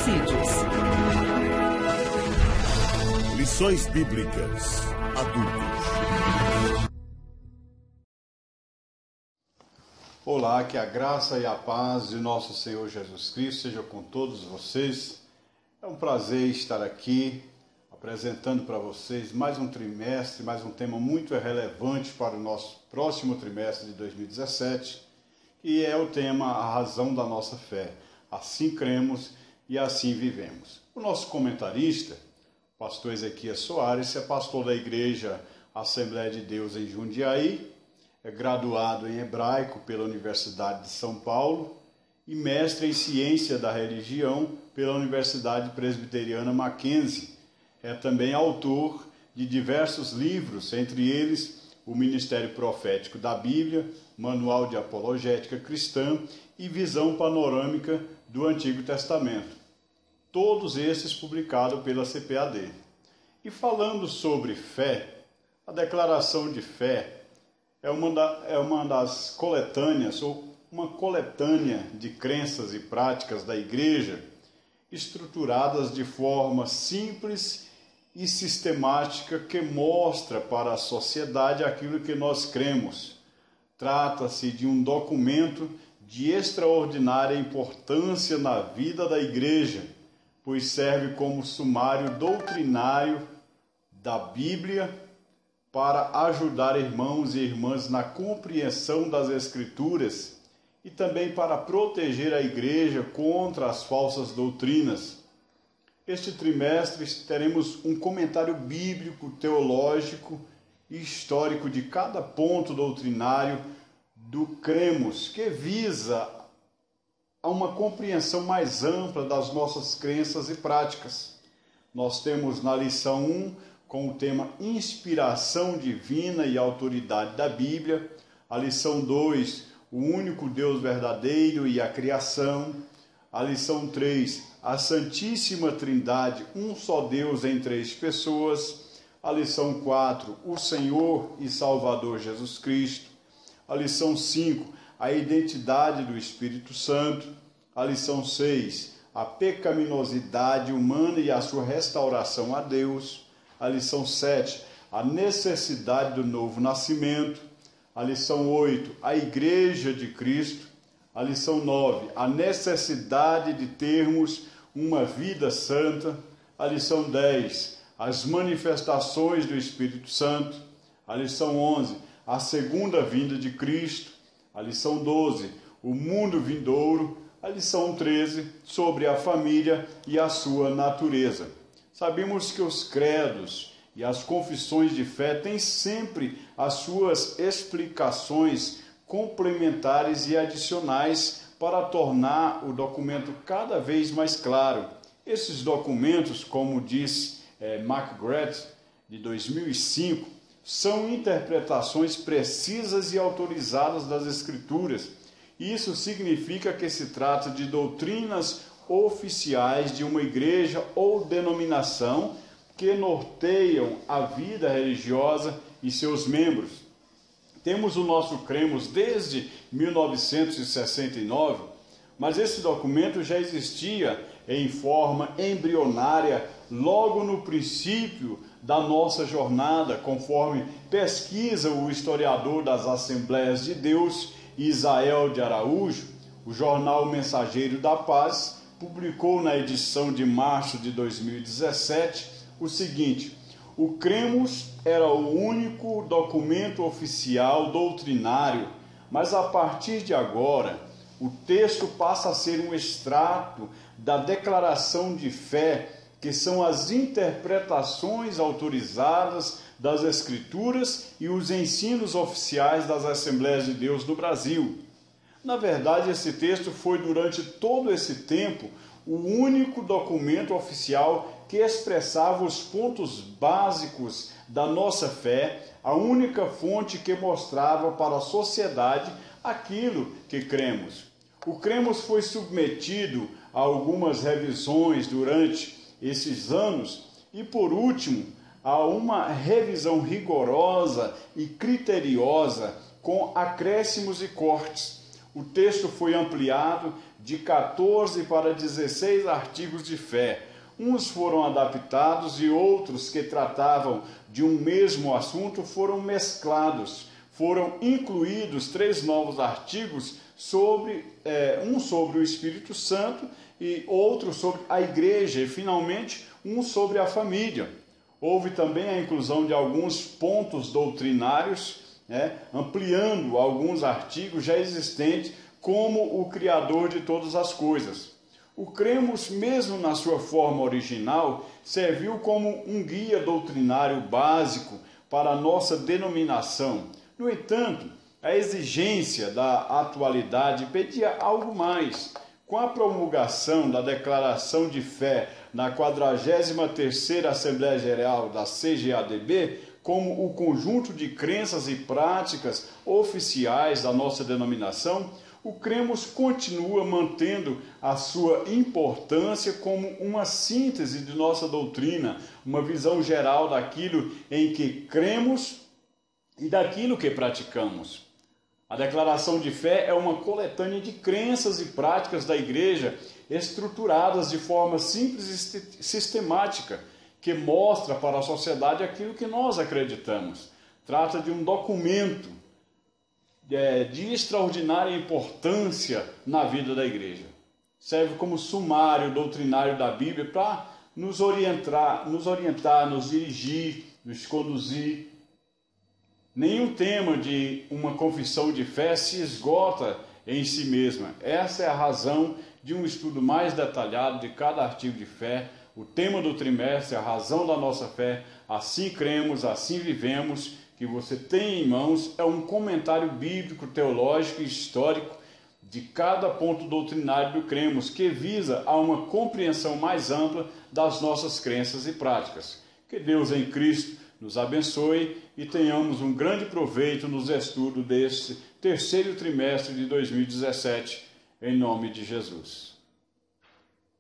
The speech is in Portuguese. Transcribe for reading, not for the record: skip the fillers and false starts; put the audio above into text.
suicídios. Lições Bíblicas Adultos. Olá, que a graça e a paz de nosso Senhor Jesus Cristo seja com todos vocês. É um prazer estar aqui apresentando para vocês mais um trimestre, mais um tema muito relevante para o nosso próximo trimestre de 2017, que é o tema A Razão da Nossa Fé. Assim cremos e assim vivemos. O nosso comentarista, pastor Ezequias Soares, é pastor da Igreja Assembleia de Deus em Jundiaí, é graduado em hebraico pela Universidade de São Paulo e mestre em ciência da religião pela Universidade Presbiteriana Mackenzie. É também autor de diversos livros, entre eles o Ministério Profético da Bíblia, Manual de Apologética Cristã e Visão Panorâmica do Antigo Testamento. Todos esses publicados pela CPAD. E falando sobre fé, a declaração de fé é uma das coletâneas, ou uma coletânea de crenças e práticas da Igreja, estruturadas de forma simples e sistemática que mostra para a sociedade aquilo que nós cremos. Trata-se de um documento de extraordinária importância na vida da Igreja, pois serve como sumário doutrinário da Bíblia para ajudar irmãos e irmãs na compreensão das Escrituras e também para proteger a Igreja contra as falsas doutrinas. Este trimestre teremos um comentário bíblico, teológico e histórico de cada ponto doutrinário do cremos, que visa a uma compreensão mais ampla das nossas crenças e práticas. Nós temos na lição 1, com o tema Inspiração Divina e Autoridade da Bíblia, a lição 2, o único Deus verdadeiro e a criação, a lição 3, a Santíssima Trindade, um só Deus em três pessoas, a lição 4, o Senhor e Salvador Jesus Cristo, a lição 5, a identidade do Espírito Santo, a lição 6, a pecaminosidade humana e a sua restauração a Deus, a lição 7, a necessidade do novo nascimento, a lição 8, a Igreja de Cristo, a lição 9, a necessidade de termos uma vida santa, a lição 10, as manifestações do Espírito Santo, a lição 11, a segunda vinda de Cristo, a lição 12, o mundo vindouro, a lição 13, sobre a família e a sua natureza. Sabemos que os credos e as confissões de fé têm sempre as suas explicações complementares e adicionais para tornar o documento cada vez mais claro. Esses documentos, como diz McGrath, de 2005, são interpretações precisas e autorizadas das Escrituras. Isso significa que se trata de doutrinas oficiais de uma igreja ou denominação que norteiam a vida religiosa e seus membros. Temos o nosso cremos desde 1969, mas esse documento já existia em forma embrionária logo no princípio da nossa jornada, conforme pesquisa o historiador das Assembleias de Deus, Isael de Araújo. O jornal Mensageiro da Paz publicou na edição de março de 2017 o seguinte: o cremos era o único documento oficial doutrinário, mas a partir de agora, o texto passa a ser um extrato da declaração de fé, que são as interpretações autorizadas das Escrituras e os ensinos oficiais das Assembleias de Deus no Brasil. Na verdade, esse texto foi, durante todo esse tempo, o único documento oficial que expressava os pontos básicos da nossa fé, a única fonte que mostrava para a sociedade aquilo que cremos. O cremos foi submetido a algumas revisões durante esses anos e, por último, a uma revisão rigorosa e criteriosa com acréscimos e cortes. o texto foi ampliado de 14 para 16 artigos de fé. Uns foram adaptados e outros que tratavam de um mesmo assunto foram mesclados. Foram incluídos 3 novos artigos, um sobre o Espírito Santo e outro sobre a igreja e, finalmente, um sobre a família. Houve também a inclusão de alguns pontos doutrinários, ampliando alguns artigos já existentes, como o Criador de todas as coisas. O Cremos, mesmo na sua forma original, serviu como um guia doutrinário básico para a nossa denominação. No entanto, a exigência da atualidade pedia algo mais. Com a promulgação da Declaração de Fé na 43ª Assembleia Geral da CGADB, como o conjunto de crenças e práticas oficiais da nossa denominação, o Cremos continua mantendo a sua importância como uma síntese de nossa doutrina, uma visão geral daquilo em que cremos e daquilo que praticamos. A declaração de fé é uma coletânea de crenças e práticas da igreja estruturadas de forma simples e sistemática, que mostra para a sociedade aquilo que nós acreditamos. Trata de um documento de extraordinária importância na vida da igreja. Serve como sumário doutrinário da Bíblia para nos orientar, nos dirigir, nos conduzir. Nenhum tema de uma confissão de fé se esgota em si mesma. Essa é a razão de um estudo mais detalhado de cada artigo de fé, o tema do trimestre, a razão da nossa fé, assim cremos, assim vivemos, que você tem em mãos, é um comentário bíblico, teológico e histórico de cada ponto doutrinário do Cremos, que visa a uma compreensão mais ampla das nossas crenças e práticas. Que Deus em Cristo nos abençoe e tenhamos um grande proveito nos estudos deste terceiro trimestre de 2017, em nome de Jesus.